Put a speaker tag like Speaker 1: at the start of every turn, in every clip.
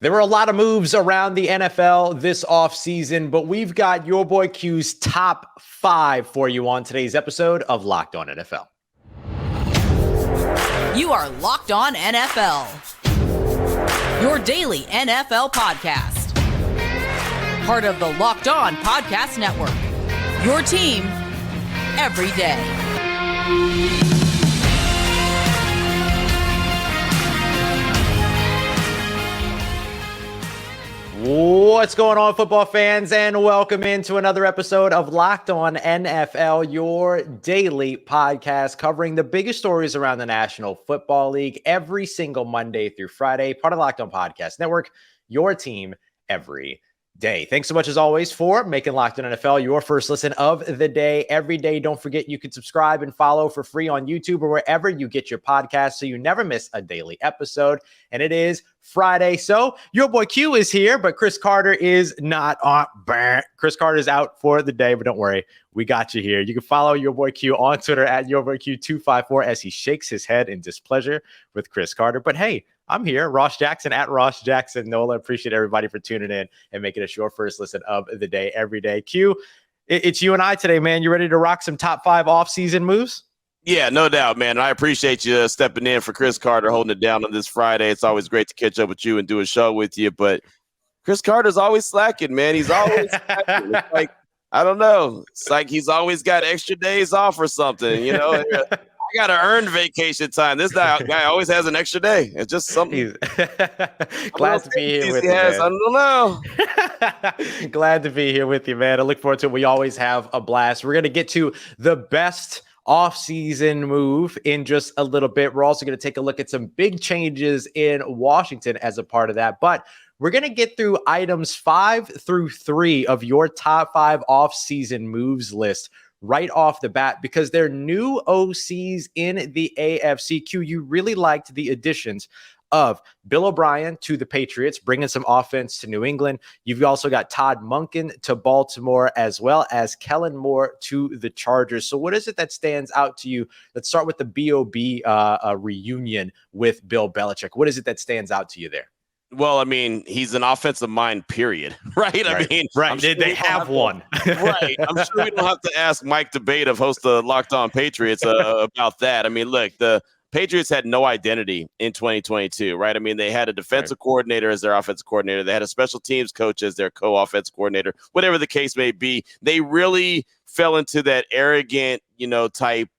Speaker 1: There were a lot of moves around the NFL this offseason, but we've got your boy Q's top 5 for you on today's episode of Locked On NFL.
Speaker 2: You are Locked On NFL, your daily NFL podcast. Part of the Locked On Podcast Network, your team every day.
Speaker 1: What's going on, football fans, and welcome into another episode of Locked On NFL, your daily podcast covering the biggest stories around the National Football League every single Monday through Friday, part of Locked On Podcast Network, your team every day. Thanks so much, as always, for making Locked On NFL your first listen of the day every day. Don't forget you can subscribe and follow for free on YouTube or wherever you get your podcasts so you never miss a daily episode. And it is Friday, so your boy Q is here, but Chris Carter is not on. Chris Carter is out for the day, but don't worry, we got you here. You can follow your boy Q on Twitter at yourboyQ254 as he shakes his head in displeasure with Chris Carter. But hey, I'm here, Ross Jackson at Ross Jackson Nola. Appreciate everybody for tuning in and making us your first listen of the day every day. Q, it's you and I today, man. You ready to rock some top 5 offseason moves?
Speaker 3: Yeah, no doubt, man. I appreciate you stepping in for Chris Carter, holding it down on this Friday. It's always great to catch up with you and do a show with you. But Chris Carter's always slacking, man. He's always slacking. It's like, I don't know. It's like he's always got extra days off or something, you know. I got to earn vacation time. This guy always has an extra day. It's just something.
Speaker 1: Glad to be here with you, man.
Speaker 3: I don't know.
Speaker 1: Glad to be here with you, man. I look forward to it. We always have a blast. We're going to get to the best off-season move in just a little bit. We're also going to take a look at some big changes in Washington as a part of that. But we're going to get through items 5 through 3 of your top 5 off-season moves list right off the bat, because they're new OCs in the AFC. Q, you really liked the additions of Bill O'Brien to the Patriots, bringing some offense to New England. You've also got Todd Monken to Baltimore, as well as Kellen Moore to the Chargers. So what is it that stands out to you? Let's start with the B.O.B. Reunion with Bill Belichick. What is it that stands out to you there?
Speaker 3: Well, I mean, he's an offensive mind, period. Right? I mean,
Speaker 1: right.
Speaker 3: Sure
Speaker 1: they have one.
Speaker 3: Right. I'm sure we don't have to ask Mike Debate, of host of Locked On Patriots, about that. I mean, look, the Patriots had no identity in 2022, right? I mean, they had a defensive coordinator as their offensive coordinator. They had a special teams coach as their co-offensive coordinator, whatever the case may be. They really fell into that arrogant, type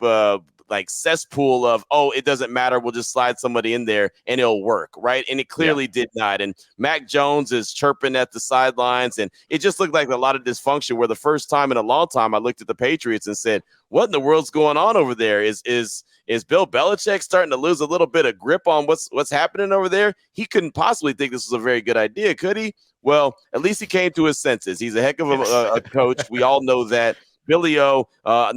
Speaker 3: like cesspool of, oh, it doesn't matter, we'll just slide somebody in there and it'll work, right? And it clearly did not. And Mac Jones is chirping at the sidelines, and it just looked like a lot of dysfunction, where the first time in a long time I looked at the Patriots and said, what in the world's going on over there? Is Bill Belichick starting to lose a little bit of grip on what's happening over there? He couldn't possibly think this was a very good idea, could he? Well, at least he came to his senses. He's a heck of a coach. We all know that. Billy O,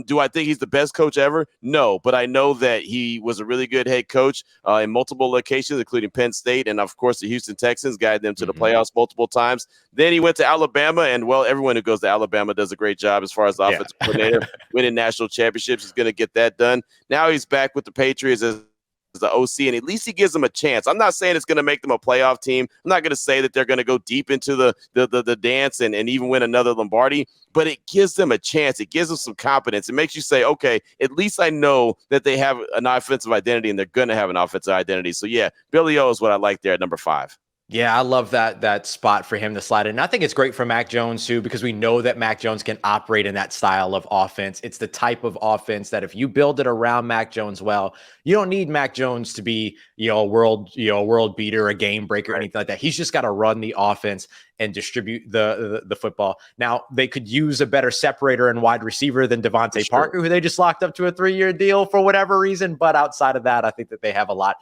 Speaker 3: do I think he's the best coach ever? No, but I know that he was a really good head coach in multiple locations, including Penn State, and of course the Houston Texans, guided them to the playoffs multiple times. Then he went to Alabama, and well, everyone who goes to Alabama does a great job as far as the offensive coordinator, winning national championships. He's going to get that done. Now he's back with the Patriots as the OC, and at least he gives them a chance. I'm not saying it's going to make them a playoff team. I'm not going to say that they're going to go deep into the dance and even win another Lombardi, but it gives them a chance. It gives them some confidence. It makes you say, okay, at least I know that they have an offensive identity and they're going to have an offensive identity. So yeah, Billy O is what I like there at number 5.
Speaker 1: Yeah, I love that spot for him to slide in. And I think it's great for Mac Jones, too, because we know that Mac Jones can operate in that style of offense. It's the type of offense that if you build it around Mac Jones well, you don't need Mac Jones to be, a world beater, a game breaker, anything like that. He's just got to run the offense and distribute the football. Now, they could use a better separator and wide receiver than Devontae Parker, who they just locked up to a 3-year deal for whatever reason. But outside of that, I think that they have a lot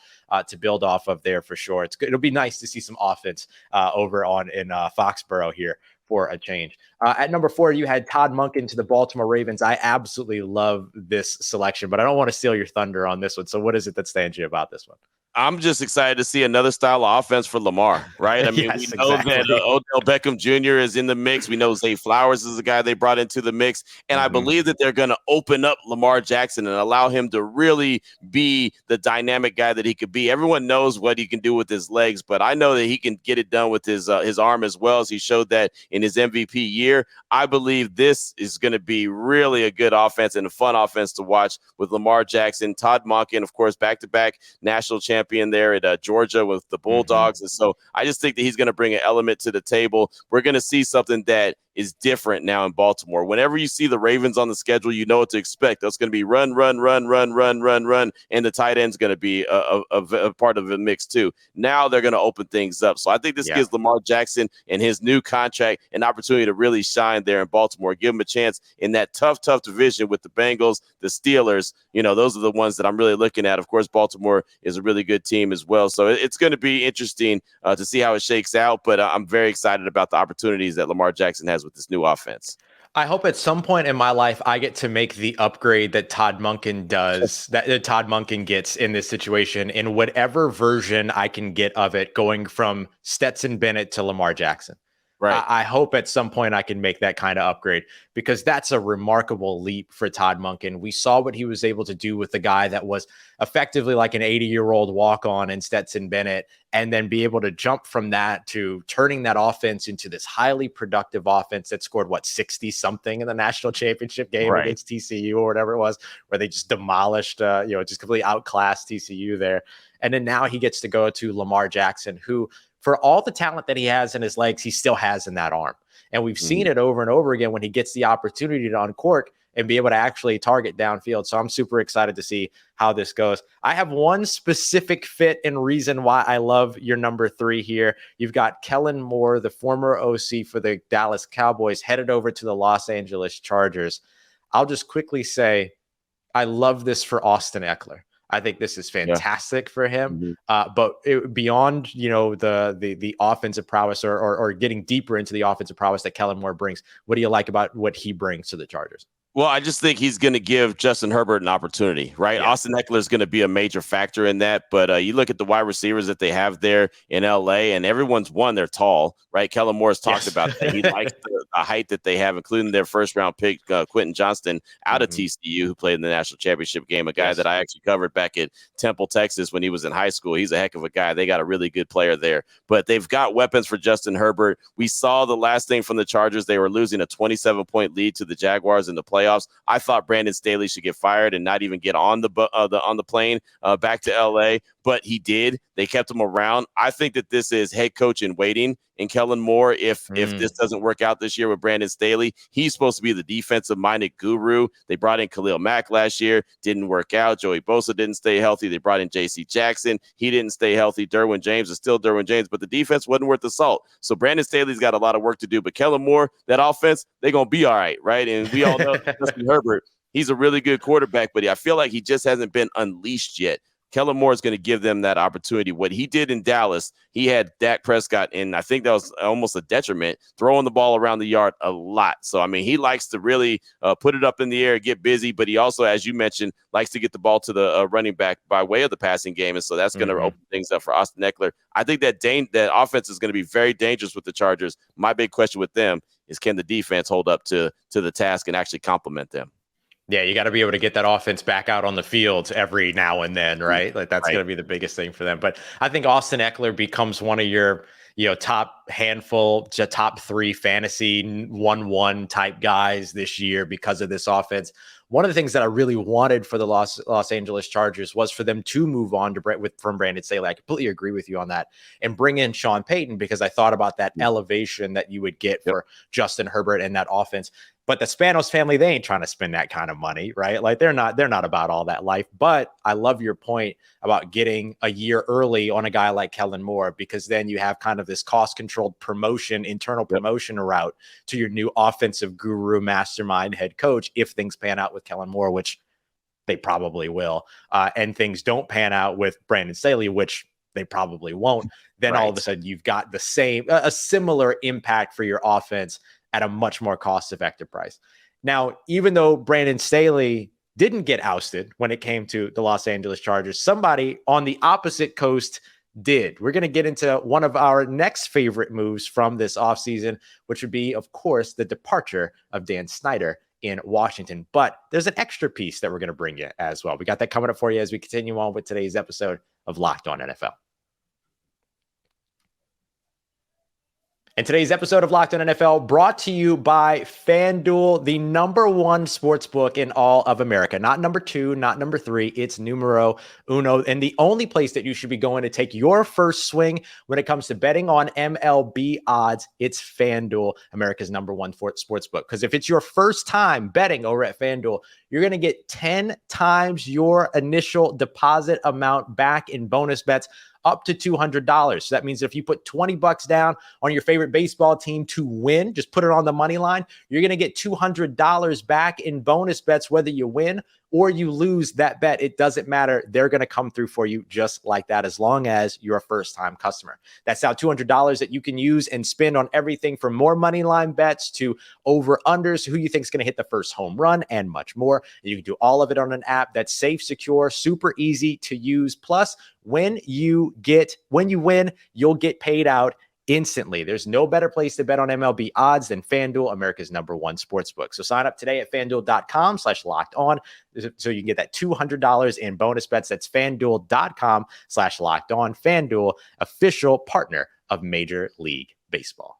Speaker 1: to build off of there for sure. It'll be nice to see some offense over in Foxborough here for a change. At number 4, you had Todd Monken to the Baltimore Ravens. I absolutely love this selection, but I don't want to steal your thunder on this one. So what is it that stands you about this one?
Speaker 3: I'm just excited to see another style of offense for Lamar, right? I mean,
Speaker 1: Yes,
Speaker 3: we know
Speaker 1: exactly.
Speaker 3: that Odell Beckham Jr. is in the mix. We know Zay Flowers is the guy they brought into the mix. And I believe that they're going to open up Lamar Jackson and allow him to really be the dynamic guy that he could be. Everyone knows what he can do with his legs, but I know that he can get it done with his arm as well, as he showed that in his MVP year. I believe this is going to be really a good offense and a fun offense to watch with Lamar Jackson, Todd Monken, of course, back-to-back national champion there at Georgia with the Bulldogs. And so I just think that he's going to bring an element to the table. We're going to see something that is different now in Baltimore. Whenever you see the Ravens on the schedule, you know what to expect. That's going to be run, and the tight end's going to be a part of the mix too. Now they're going to open things up. So I think this gives Lamar Jackson and his new contract an opportunity to really shine there in Baltimore. Give him a chance in that tough division with the Bengals, the Steelers. You know, those are the ones that I'm really looking at. Of course, Baltimore is a really good team as well. So it's going to be interesting to see how it shakes out. But I'm very excited about the opportunities that Lamar Jackson has with this new offense.
Speaker 1: I hope at some point in my life I get to make the upgrade that Todd Monken does, that Todd Monken gets in this situation, in whatever version I can get of it, going from Stetson Bennett to Lamar Jackson.
Speaker 3: Right.
Speaker 1: I hope at some point I can make that kind of upgrade, because that's a remarkable leap for Todd Monken. We saw what he was able to do with the guy that was effectively like an 80-year-old walk-on in Stetson Bennett, and then be able to jump from that to turning that offense into this highly productive offense that scored 60-something in the national championship game against TCU or whatever it was, where they just demolished, just completely outclassed TCU there. And then now he gets to go to Lamar Jackson, who, for all the talent that he has in his legs, he still has in that arm. And we've seen it over and over again when he gets the opportunity to uncork and be able to actually target downfield. So I'm super excited to see how this goes. I have one specific fit and reason why I love your number 3 here. You've got Kellen Moore, the former OC for the Dallas Cowboys, headed over to the Los Angeles Chargers. I'll just quickly say, I love this for Austin Eckler. I think this is fantastic for him. But beyond, the offensive prowess or getting deeper into the offensive prowess that Kellen Moore brings, what do you like about what he brings to the Chargers?
Speaker 3: Well, I just think he's going to give Justin Herbert an opportunity, right? Yeah. Austin Eckler is going to be a major factor in that. But you look at the wide receivers that they have there in L.A., and everyone's they're tall, right? Kellen Moore has talked about that. He likes the height that they have, including their first-round pick, Quentin Johnston, out of TCU, who played in the national championship game, a guy that I actually covered back at Temple, Texas, when he was in high school. He's a heck of a guy. They got a really good player there. But they've got weapons for Justin Herbert. We saw the last thing from the Chargers. They were losing a 27-point lead to the Jaguars in the playoffs. I thought Brandon Staley should get fired and not even get on the plane back to LA, but he did. They kept him around. I think that this is head coach in waiting in Kellen Moore. If this doesn't work out this year with Brandon Staley, he's supposed to be the defensive-minded guru. They brought in Khalil Mack last year, didn't work out. Joey Bosa didn't stay healthy. They brought in J.C. Jackson. He didn't stay healthy. Derwin James is still Derwin James, but the defense wasn't worth the salt. So Brandon Staley's got a lot of work to do. But Kellen Moore, that offense, they're going to be all right, right? And we all know Justin Herbert, he's a really good quarterback, but I feel like he just hasn't been unleashed yet. Kellen Moore is going to give them that opportunity. What he did in Dallas, he had Dak Prescott, and I think that was almost a detriment, throwing the ball around the yard a lot. So, I mean, he likes to really put it up in the air, get busy, but he also, as you mentioned, likes to get the ball to the running back by way of the passing game, and so that's going to open things up for Austin Eckler. I think that offense is going to be very dangerous with the Chargers. My big question with them is, can the defense hold up to the task and actually complement them?
Speaker 1: Yeah, you got to be able to get that offense back out on the field every now and then, right? Like that's going to be the biggest thing for them. But I think Austin Eckler becomes one of your, top handful to top 3 fantasy 1-1 type guys this year because of this offense. One of the things that I really wanted for the Los Angeles Chargers was for them to move on from Brandon Staley. I completely agree with you on that, and bring in Sean Payton, because I thought about that elevation that you would get for Justin Herbert and that offense. But the Spanos family, they ain't trying to spend that kind of money, right? Like they're not about all that life. But I love your point about getting a year early on a guy like Kellen Moore, because then you have kind of this cost-controlled internal promotion route to your new offensive guru, mastermind, head coach, if things pan out with Kellen Moore, which they probably will, and things don't pan out with Brandon Staley, which they probably won't. Then all of a sudden you've got a similar impact for your offense at a much more cost-effective price. Now, even though Brandon Staley didn't get ousted when it came to the Los Angeles Chargers. Somebody on the opposite coast did. We're going to get into one of our next favorite moves from this offseason, which would be, of course, the departure of Dan Snyder in Washington. But there's an extra piece that we're going to bring you as well. We got that coming up for you as we continue on with today's episode of Locked On NFL. And today's episode of Locked On NFL brought to you by FanDuel, the number one sports book in all of America. Not number two, not number three. It's numero uno. And the only place that you should be going to take your first swing when it comes to betting on MLB odds, it's FanDuel, America's number one sports book. Because if it's your first time betting over at FanDuel, you're going to get 10 times your initial deposit amount back in bonus bets, up to $200. So that means if you put $20 down on your favorite baseball team to win, just put it on the money line, you're going to get $200 back in bonus bets, whether you win or you lose that bet. It doesn't matter. They're going to come through for you just like that, as long as you're a first-time customer. That's now $200 that you can use and spend on everything from more money line bets to over-unders, who you think is going to hit the first home run, and much more. You can do all of it on an app that's safe, secure, super easy to use. Plus, when you win, you'll get paid out instantly. There's no better place to bet on MLB odds than FanDuel, America's number one sportsbook. So sign up today at FanDuel.com/lockedon so you can get that $200 in bonus bets. That's FanDuel.com/lockedon. FanDuel, official partner of Major League Baseball.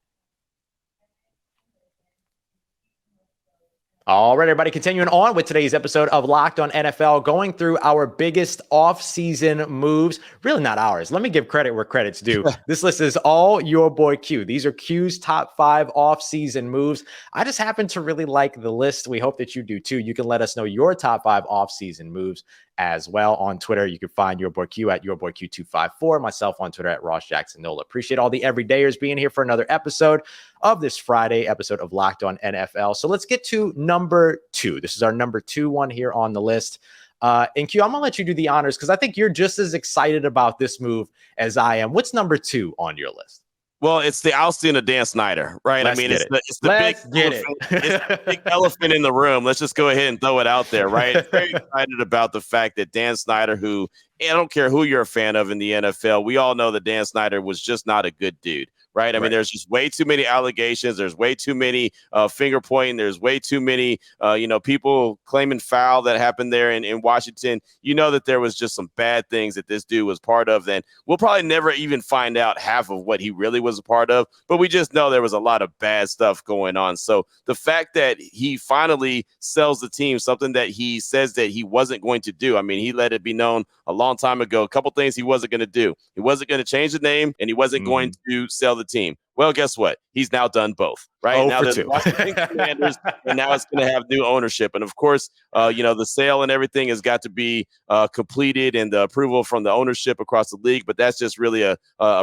Speaker 1: All right, everybody, continuing on with today's episode of Locked On NFL, going through our biggest offseason moves. Really not ours. Let me give credit where credit's due. This list is all your boy Q. These are Q's top 5 offseason moves. I just happen to really like the list. We hope that you do too. You can let us know your top 5 offseason moves as well on Twitter. You can find your boy Q at yourboyq254, myself on Twitter at Ross Jackson Nola. Appreciate all the everydayers being here for another episode of this Friday episode of Locked On NFL. So let's get to number 2. This is our number 2 one here on the list. And Q, I'm going to let you do the honors because I think you're just as excited about this move as I am. What's number 2 on your list?
Speaker 3: Well, it's the ousting of Dan Snyder, right?
Speaker 1: It's
Speaker 3: the big elephant in the room. Let's just go ahead and throw it out there, right? Very excited about the fact that Dan Snyder, who I don't care who you're a fan of in the NFL, we all know that Dan Snyder was just not a good dude. Right. I mean, there's just way too many allegations. There's way too many finger pointing. There's way too many, people claiming foul that happened there in Washington. You know that there was just some bad things that this dude was part of. And we'll probably never even find out half of what he really was a part of. But we just know there was a lot of bad stuff going on. So the fact that he finally sells the team, something that he says that he wasn't going to do. I mean, he let it be known a long time ago, a couple things he wasn't going to do. He wasn't going to change the name, and he wasn't going to sell the team. Well, guess what? He's now done both, right? Now there's Washington Commanders, and now it's going to have new ownership. And of course, the sale and everything has got to be completed and the approval from the ownership across the league. But that's just really a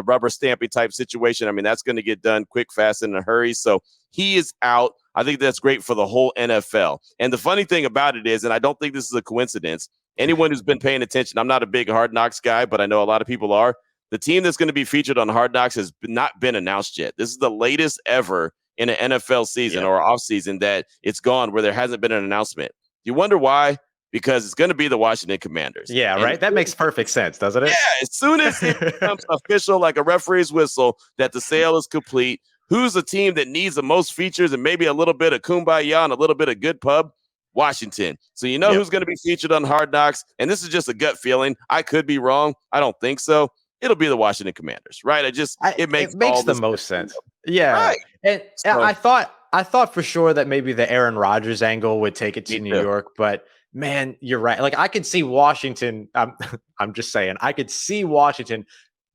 Speaker 3: rubber stamping type situation. I mean, that's going to get done quick, fast, and in a hurry. So he is out. I think that's great for the whole NFL. And the funny thing about it is, and I don't think this is a coincidence, anyone who's been paying attention, I'm not a big Hard Knocks guy, but I know a lot of people are. The team that's going to be featured on Hard Knocks has not been announced yet. This is the latest ever in an NFL season or offseason that it's gone where there hasn't been an announcement. You wonder why? Because it's going to be the Washington Commanders.
Speaker 1: Yeah, and right? That makes perfect sense, doesn't it?
Speaker 3: Yeah, as soon as it becomes official, like a referee's whistle, that the sale is complete, who's the team that needs the most features and maybe a little bit of kumbaya and a little bit of good pub? Washington. So you know who's going to be featured on Hard Knocks, and this is just a gut feeling. I could be wrong. I don't think so. It'll be the Washington Commanders, right? It makes
Speaker 1: the most sense. Yeah.
Speaker 3: Right.
Speaker 1: And I thought for sure that maybe the Aaron Rodgers angle would take it to New York, but man, you're right. Like I could see Washington. I'm just saying, I could see Washington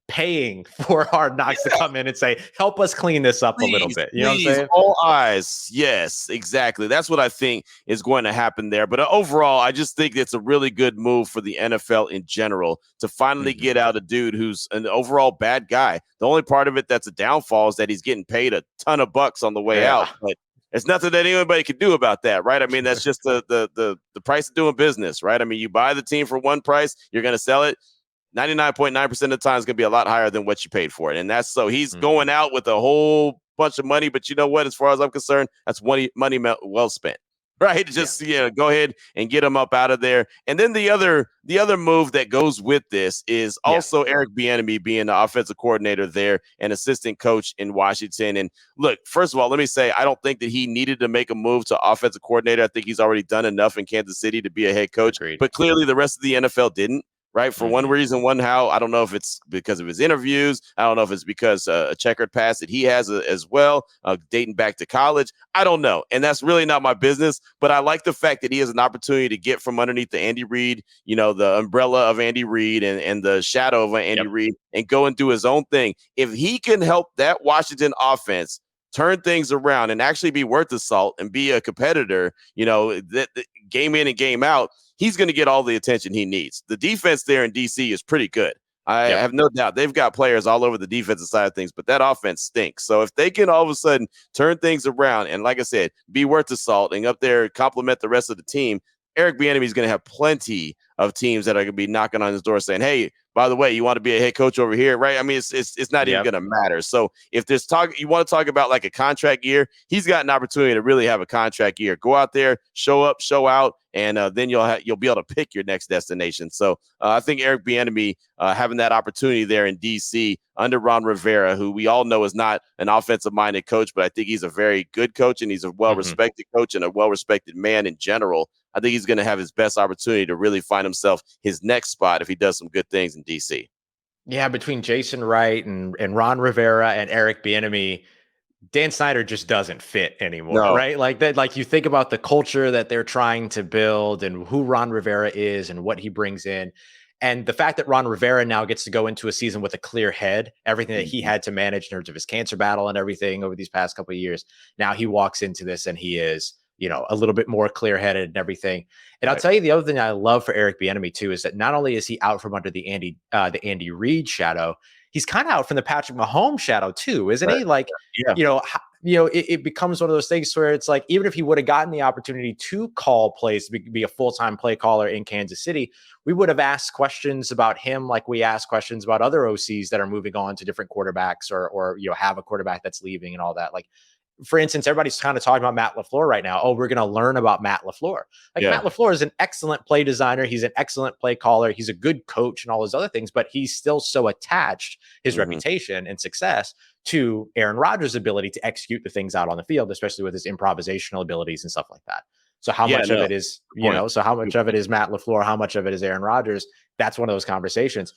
Speaker 1: paying for Hard Knocks to come in and say, help us clean this up a little bit. You know what I'm saying?
Speaker 3: All eyes. Yes, exactly. That's what I think is going to happen there. But overall, I just think it's a really good move for the NFL in general to finally get out a dude who's an overall bad guy. The only part of it that's a downfall is that he's getting paid a ton of bucks on the way out. But there's nothing that anybody can do about that, right? I mean, that's just the price of doing business, right? I mean, you buy the team for one price, you're going to sell it. 99.9% of the time is going to be a lot higher than what you paid for it. And that's so he's going out with a whole bunch of money. But you know what? As far as I'm concerned, that's money well spent. right? Just go ahead and get him up out of there. And then the other move that goes with this is also Eric Bieniemy being the offensive coordinator there and assistant coach in Washington. And look, first of all, let me say I don't think that he needed to make a move to offensive coordinator. I think he's already done enough in Kansas City to be a head coach.
Speaker 1: Agreed.
Speaker 3: But clearly the rest of the NFL didn't. Right. For one reason, one how. I don't know if it's because of his interviews. I don't know if it's because a checkered past that he has as well, dating back to college. I don't know. And that's really not my business. But I like the fact that he has an opportunity to get from underneath the Andy Reid, the umbrella of Andy Reid and the shadow of Andy Reid and go and do his own thing. If he can help that Washington offense turn things around and actually be worth the salt and be a competitor, that game in and game out, he's going to get all the attention he needs. The defense there in DC is pretty good. I have no doubt. They've got players all over the defensive side of things, but that offense stinks. So if they can all of a sudden turn things around and, like I said, be worth the salt and up there complement the rest of the team, Eric Bieniemy is going to have plenty of teams that are going to be knocking on his door saying, hey, by the way, you want to be a head coach over here, right? I mean, it's not even going to matter. So if there's you want to talk about like a contract year, he's got an opportunity to really have a contract year. Go out there, show up, show out, and then you'll be able to pick your next destination. So I think Eric Bieniemy having that opportunity there in DC under Ron Rivera, who we all know is not an offensive-minded coach, but I think he's a very good coach and he's a well-respected coach and a well-respected man in general. I think he's going to have his best opportunity to really find himself his next spot if he does some good things in DC.
Speaker 1: Yeah, between Jason Wright and Ron Rivera and Eric Bieniemy, Dan Snyder just doesn't fit anymore, right? Like that, like you think about the culture that they're trying to build and who Ron Rivera is and what he brings in. And the fact that Ron Rivera now gets to go into a season with a clear head, everything that he had to manage in terms of his cancer battle and everything over these past couple of years. Now he walks into this and he is, a little bit more clear-headed and everything. And I'll tell you the other thing I love for Eric Bieniemy too is that not only is he out from under the Andy Reid shadow, he's kind of out from the Patrick Mahomes shadow too, isn't he? Like, it becomes one of those things where it's like, even if he would have gotten the opportunity to call plays, to be a full-time play caller in Kansas City, we would have asked questions about him like we ask questions about other OCs that are moving on to different quarterbacks or have a quarterback that's leaving and all that. Like, for instance, everybody's kind of talking about Matt LaFleur right now. Oh, we're going to learn about Matt LaFleur. Matt LaFleur is an excellent play designer. He's an excellent play caller. He's a good coach and all those other things, but he's still so attached, his reputation and success, to Aaron Rodgers' ability to execute the things out on the field, especially with his improvisational abilities and stuff like that. So how much of it is, how much of it is Matt LaFleur? How much of it is Aaron Rodgers? That's one of those conversations.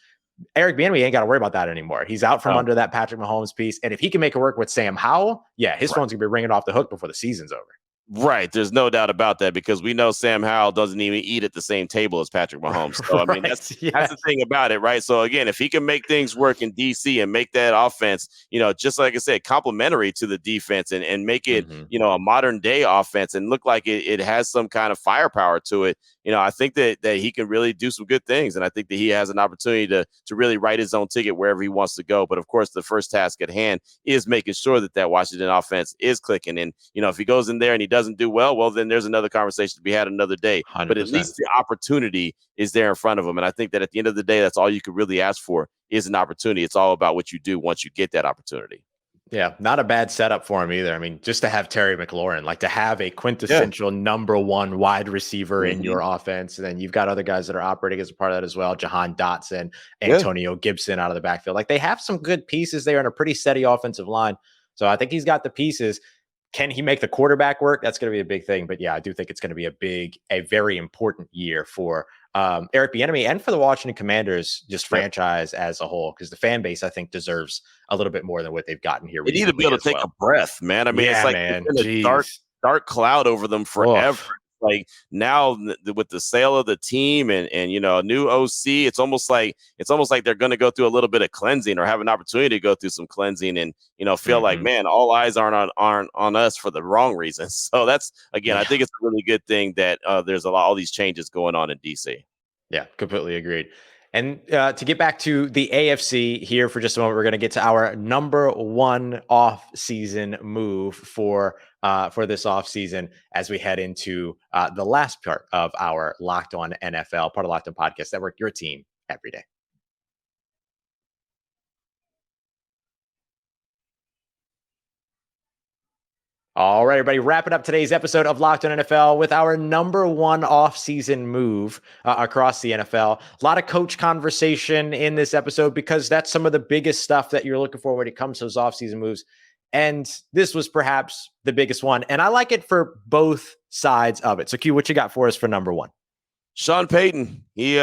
Speaker 1: Eric Bieniemy ain't got to worry about that anymore. He's out from under that Patrick Mahomes piece. And if he can make it work with Sam Howell, his phone's going to be ringing off the hook before the season's over.
Speaker 3: Right. There's no doubt about that because we know Sam Howell doesn't even eat at the same table as Patrick Mahomes. So, I mean, that's the thing about it, right? So, again, if he can make things work in D.C. and make that offense, just like I said, complementary to the defense and make it, a modern day offense and look like it has some kind of firepower to it, I think that he can really do some good things. And I think that he has an opportunity to really write his own ticket wherever he wants to go. But, of course, the first task at hand is making sure that Washington offense is clicking. And, if he goes in there and he doesn't do well, then there's another conversation to be had another day. 100%. But at least the opportunity is there in front of him. And I think that at the end of the day, that's all you could really ask for is an opportunity. It's all about what you do once you get that opportunity.
Speaker 1: Yeah, not a bad setup for him either. I mean, just to have Terry McLaurin, like to have a quintessential number one wide receiver in your offense. And then you've got other guys that are operating as a part of that as well. Jahan Dotson, Antonio Gibson out of the backfield. Like they have some good pieces there and a pretty steady offensive line. So I think he's got the pieces. Can he make the quarterback work? That's going to be a big thing. But yeah, I do think it's going to be a very important year for Eric Bieniemy and for the Washington Commanders, just franchise as a whole, because the fan base, I think, deserves a little bit more than what they've gotten here.
Speaker 3: They need to be able to take a breath, man. I mean, it's like a dark cloud over them forever. Like now with the sale of the team and a new OC, it's almost like they're going to go through a little bit of cleansing or have an opportunity to go through some cleansing and feel like, man, all eyes aren't on us for the wrong reasons. So that's I think it's a really good thing that there's all these changes going on in DC.
Speaker 1: Yeah, completely agreed. And to get back to the AFC here for just a moment, we're going to get to our number one off-season move for this offseason as we head into the last part of our Locked On NFL, part of Locked On Podcast Network, your team every day. All right, everybody, wrapping up today's episode of Locked On NFL with our number one offseason move across the NFL. A lot of coach conversation in this episode because that's some of the biggest stuff that you're looking for when it comes to those offseason moves. And this was perhaps the biggest one. And I like it for both sides of it. So, Q, what you got for us for number one?
Speaker 3: Sean Payton, he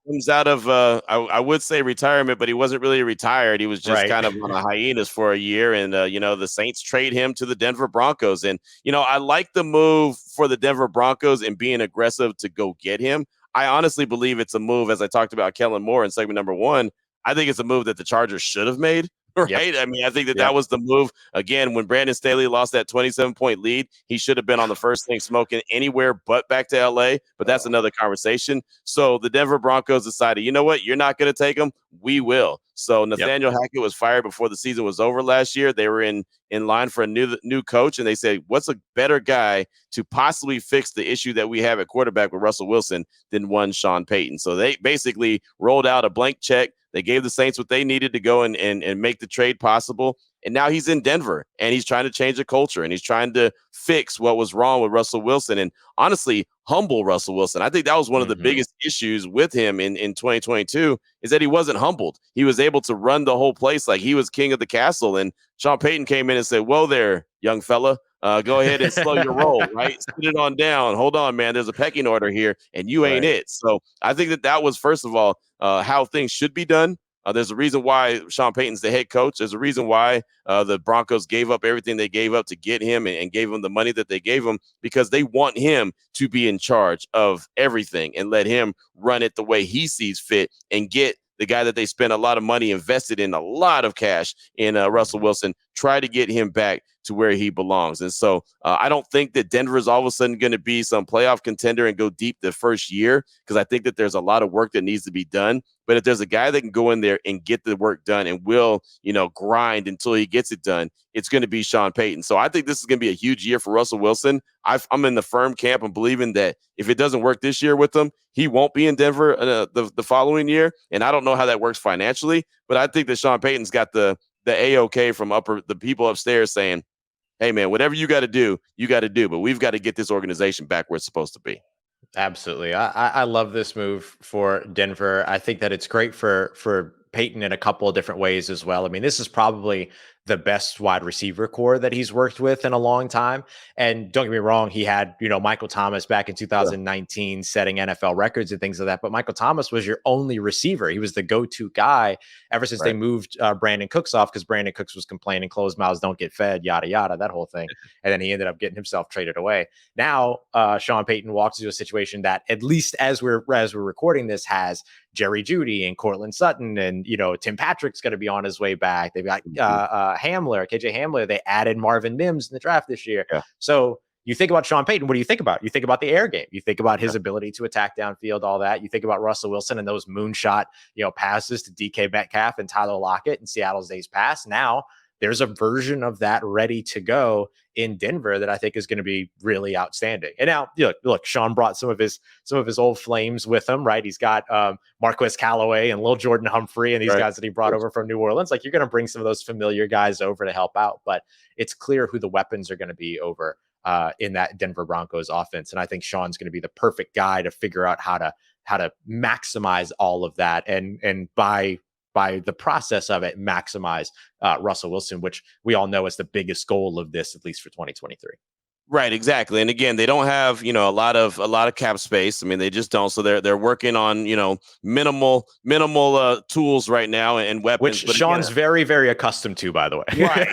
Speaker 3: comes out of I would say retirement, but he wasn't really retired. He was just kind of on a hiatus for a year, and the Saints trade him to the Denver Broncos, and I like the move for the Denver Broncos and being aggressive to go get him. I honestly believe it's a move, as I talked about Kellen Moore in segment number one. I think it's a move that the Chargers should have made. Right. Yep. I mean, I think that was the move. Again, when Brandon Staley lost that 27-point lead, he should have been on the first thing smoking anywhere but back to LA. But that's another conversation. So the Denver Broncos decided, you know what? You're not going to take him. We will. So Nathaniel Hackett was fired before the season was over last year. They were in line for a new coach, and they said, what's a better guy to possibly fix the issue that we have at quarterback with Russell Wilson than one Sean Payton? So they basically rolled out a blank check. They gave the Saints what they needed to go and make the trade possible. And now he's in Denver, and he's trying to change the culture, and he's trying to fix what was wrong with Russell Wilson and, honestly, humble Russell Wilson. I think that was one of the biggest issues with him in 2022 is that he wasn't humbled. He was able to run the whole place like he was king of the castle. And Sean Payton came in and said, whoa there, young fella. Go ahead and slow your roll, right? Sit it on down. Hold on, man. There's a pecking order here, and you ain't it. So I think that was, first of all, how things should be done. There's a reason why Sean Payton's the head coach. There's a reason why the Broncos gave up everything they gave up to get him and gave him the money that they gave him, because they want him to be in charge of everything and let him run it the way he sees fit and get the guy that they spent a lot of money, invested in a lot of cash in Russell Wilson, try to get him back to where he belongs. And so I don't think that Denver is all of a sudden going to be some playoff contender and go deep the first year, because I think that there's a lot of work that needs to be done. But if there's a guy that can go in there and get the work done and will, grind until he gets it done, it's going to be Sean Payton. So I think this is going to be a huge year for Russell Wilson. I'm in the firm camp of believing that if it doesn't work this year with him, he won't be in Denver the following year. And I don't know how that works financially, but I think that Sean Payton's got the A-OK from the people upstairs saying, hey, man, whatever you got to do, but we've got to get this organization back where it's supposed to be.
Speaker 1: Absolutely. I love this move for Denver. I think that it's great for Payton in a couple of different ways as well. I mean, this is probably the best wide receiver core that he's worked with in a long time. And don't get me wrong, he had, Michael Thomas back in 2019 setting NFL records and things like that. But Michael Thomas was your only receiver. He was the go-to guy ever since they moved Brandon Cooks off, because Brandon Cooks was complaining, closed mouths don't get fed, yada, yada, that whole thing. And then he ended up getting himself traded away. Now, Sean Payton walks into a situation that, at least as we're recording this, has Jerry Jeudy and Cortland Sutton, and Tim Patrick's going to be on his way back. They've got KJ Hamler. They added Marvin Mims in the draft this year. Yeah. So you think about Sean Payton, what do you think about? You think about the air game. You think about his ability to attack downfield, all that. You think about Russell Wilson and those moonshot, passes to DK Metcalf and Tyler Lockett in Seattle's days past. Now there's a version of that ready to go in Denver that I think is going to be really outstanding. And now, look, Sean brought some of his old flames with him, right? He's got Marquez Callaway and Lil Jordan Humphrey and these guys that he brought over from New Orleans. Like, you're going to bring some of those familiar guys over to help out, but it's clear who the weapons are going to be over in that Denver Broncos offense. And I think Sean's going to be the perfect guy to figure out how to maximize all of that. And by the process of it, maximize Russell Wilson, which we all know is the biggest goal of this, at least for 2023.
Speaker 3: Right, exactly. And again, they don't have, a lot of cap space. I mean, they just don't. So they're working on, minimal tools right now and weapons.
Speaker 1: Which Sean's very, very accustomed to, by the way.
Speaker 3: Right.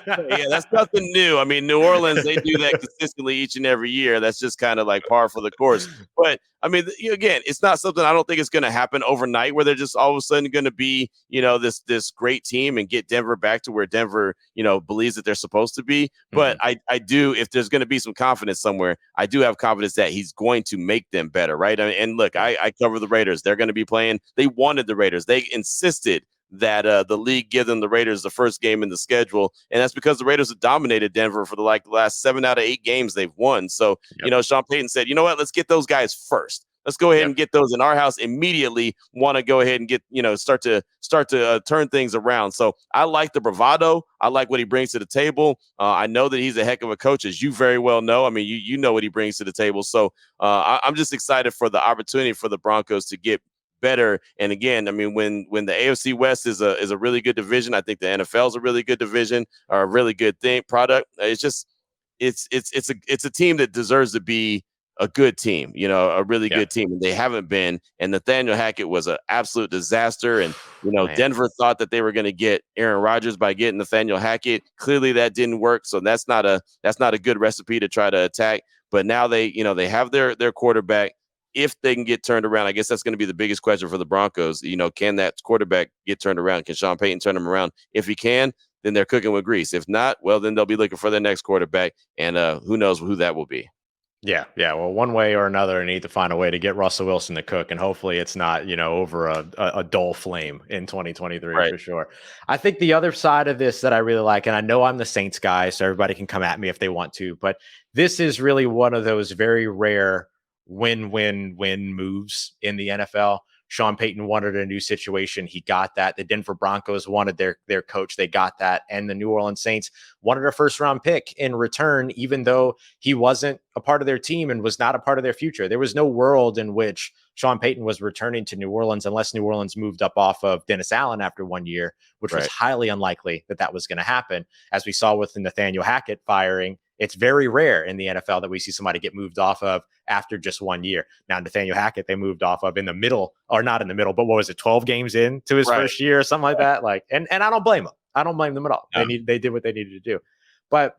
Speaker 3: Yeah, that's nothing new. I mean, New Orleans, they do that consistently each and every year. That's just kind of like par for the course. But I mean, again, it's not something, I don't think it's going to happen overnight where they're just all of a sudden going to be, this great team and get Denver back to where Denver, believes that they're supposed to be. But I do, if there's going to be some confidence somewhere, I do have confidence that he's going to make them better, right? And look, I cover the Raiders. They're going to be playing. They wanted the Raiders. They insisted that the league give them the Raiders the first game in the schedule. And that's because the Raiders have dominated Denver for the last 7 out of 8 games they've won. So, Sean Payton said, you know what, let's get those guys first. Let's go ahead and get those in our house immediately. Want to go ahead and get, start to turn things around. So I like the bravado. I like what he brings to the table. I know that he's a heck of a coach, as you very well know. I mean, you know what he brings to the table. So I'm just excited for the opportunity for the Broncos to get better. And again, I mean, when the AFC West is a really good division, I think the NFL is a really good division, or a really good product. It's just it's a team that deserves to be a good team, a really good team, and they haven't been. And Nathaniel Hackett was an absolute disaster. And Denver thought that they were going to get Aaron Rodgers by getting Nathaniel Hackett. Clearly, that didn't work. So that's not a good recipe to try to attack. But now they have their quarterback. If they can get turned around, I guess that's going to be the biggest question for the Broncos. Can that quarterback get turned around? Can Sean Payton turn him around? If he can, then they're cooking with grease. If not, well, then they'll be looking for their next quarterback, and who knows who that will be.
Speaker 1: Yeah. Well, one way or another, I need to find a way to get Russell Wilson to cook, and hopefully it's not, over a dull flame in 2023 for sure. I think the other side of this that I really like, and I know I'm the Saints guy, so everybody can come at me if they want to, but this is really one of those very rare win-win-win moves in the NFL. Sean Payton wanted a new situation. He got that. The Denver Broncos wanted their coach. They got that. And the New Orleans Saints wanted a first-round pick in return, even though he wasn't a part of their team and was not a part of their future. There was no world in which Sean Payton was returning to New Orleans unless New Orleans moved up off of Dennis Allen after 1 year, which was highly unlikely that was going to happen. As we saw with the Nathaniel Hackett firing, it's very rare in the NFL that we see somebody get moved off of after just 1 year. Now, Nathaniel Hackett, they moved off of in the middle, or not in the middle, but what was it, 12 games into his first year or something like that? And I don't blame them. I don't blame them at all. No. They did what they needed to do. But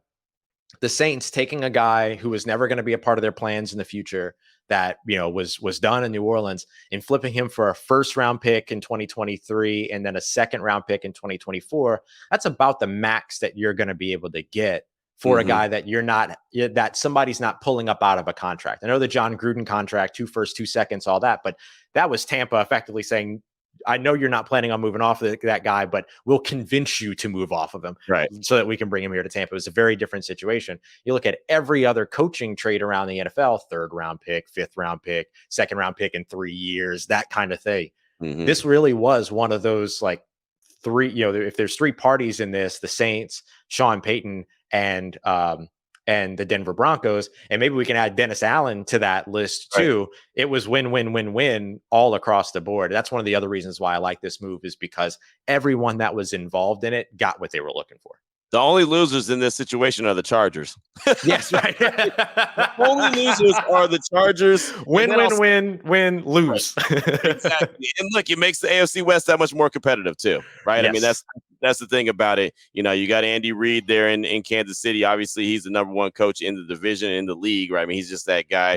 Speaker 1: the Saints taking a guy who was never going to be a part of their plans in the future, that was done in New Orleans, and flipping him for a first-round pick in 2023 and then a second-round pick in 2024, that's about the max that you're going to be able to get for a guy that that somebody's not pulling up out of a contract. I know the John Gruden contract, 2 firsts, 2 seconds, all that, but that was Tampa effectively saying, I know you're not planning on moving off that guy, but we'll convince you to move off of him so that we can bring him here to Tampa. It was a very different situation. You look at every other coaching trade around the NFL, 3rd round pick, 5th round pick, 2nd round pick in 3 years, that kind of thing. This really was one of those, like, 3, if there's 3 parties in this, the Saints, Sean Payton, and the Denver Broncos, and maybe we can add Dennis Allen to that list too. It was win all across the board. That's one of the other reasons why I like this move, is because everyone that was involved in it got what they were looking for.
Speaker 3: The only losers in this situation are the Chargers.
Speaker 1: Yes, right.
Speaker 3: The only losers are the Chargers.
Speaker 1: Win, lose.
Speaker 3: Exactly. And look, it makes the AFC West that much more competitive too, right? Yes. I mean, that's the thing about it. You got Andy Reid there in Kansas City. Obviously, he's the #1 coach in the division, in the league, right? I mean, he's just that guy.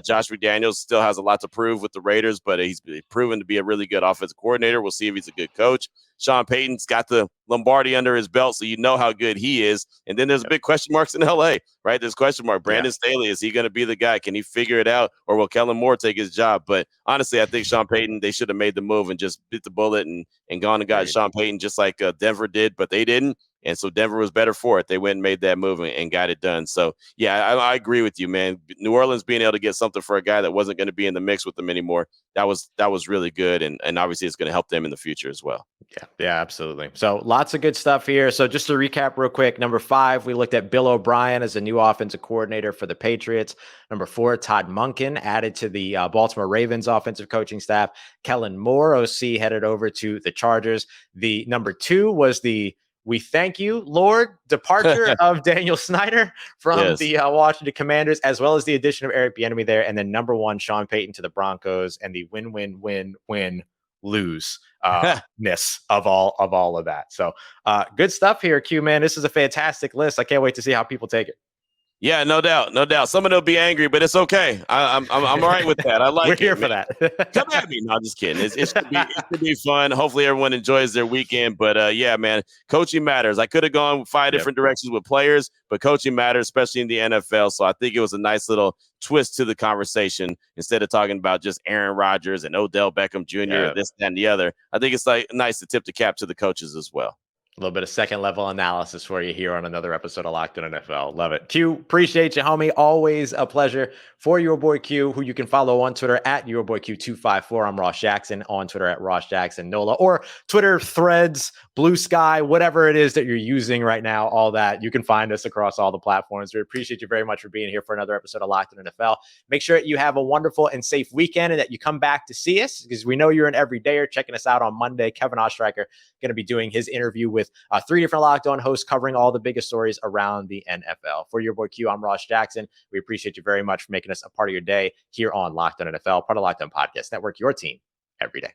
Speaker 3: Josh McDaniels still has a lot to prove with the Raiders, but he's proven to be a really good offensive coordinator. We'll see if he's a good coach. Sean Payton's got the Lombardi under his belt, so you know how good he is. And then there's big question marks in LA, right? There's question mark. Brandon Staley, is he going to be the guy? Can he figure it out, or will Kellen Moore take his job? But honestly, I think Sean Payton, they should have made the move and just bit the bullet and gone and got Sean Payton, just like Denver did, but they didn't. And so Denver was better for it. They went and made that move and got it done. So, yeah, I agree with you, man. New Orleans being able to get something for a guy that wasn't going to be in the mix with them anymore, that was really good. And obviously it's going to help them in the future as well.
Speaker 1: Yeah, absolutely. So lots of good stuff here. So just to recap real quick, number 5, we looked at Bill O'Brien as a new offensive coordinator for the Patriots. Number 4, Todd Monken added to the Baltimore Ravens offensive coaching staff. Kellen Moore, OC, headed over to the Chargers. The number 2 was we thank you, Lord, departure of Daniel Snyder from the Washington Commanders, as well as the addition of Eric Bieniemy there. And then number 1, Sean Payton to the Broncos, and the win-lose ness of all of that. So good stuff here, Q, man. This is a fantastic list. I can't wait to see how people take it.
Speaker 3: Yeah, no doubt. Someone will be angry, but it's okay. I'm all right with that. I like
Speaker 1: We're
Speaker 3: it.
Speaker 1: We're here for that.
Speaker 3: Come at me. No, I'm just kidding. It should be fun. Hopefully everyone enjoys their weekend. But yeah, man, coaching matters. I could have gone 5 different directions with players, but coaching matters, especially in the NFL. So I think it was a nice little twist to the conversation instead of talking about just Aaron Rodgers and Odell Beckham Jr. and this, that, and the other. I think it's nice to tip the cap to the coaches as well.
Speaker 1: A little bit of second level analysis for you here on another episode of Locked On NFL. Love it. Q, appreciate you, homie. Always a pleasure. For your boy Q, who you can follow on Twitter at your boy Q254. I'm Ross Jackson on Twitter at Ross Jackson Nola, or Twitter, Threads, Blue Sky, whatever it is that you're using right now, all that. You can find us across all the platforms. We appreciate you very much for being here for another episode of Locked On NFL. Make sure you have a wonderful and safe weekend and that you come back to see us, because we know you're an everydayer checking us out on Monday. Kevin Ostreicher going to be doing his interview with 3 different Locked On hosts covering all the biggest stories around the NFL. For your boy Q, I'm Ross Jackson. We appreciate you very much for making us a part of your day here on Locked On NFL, part of Locked On Podcast Network, your team every day.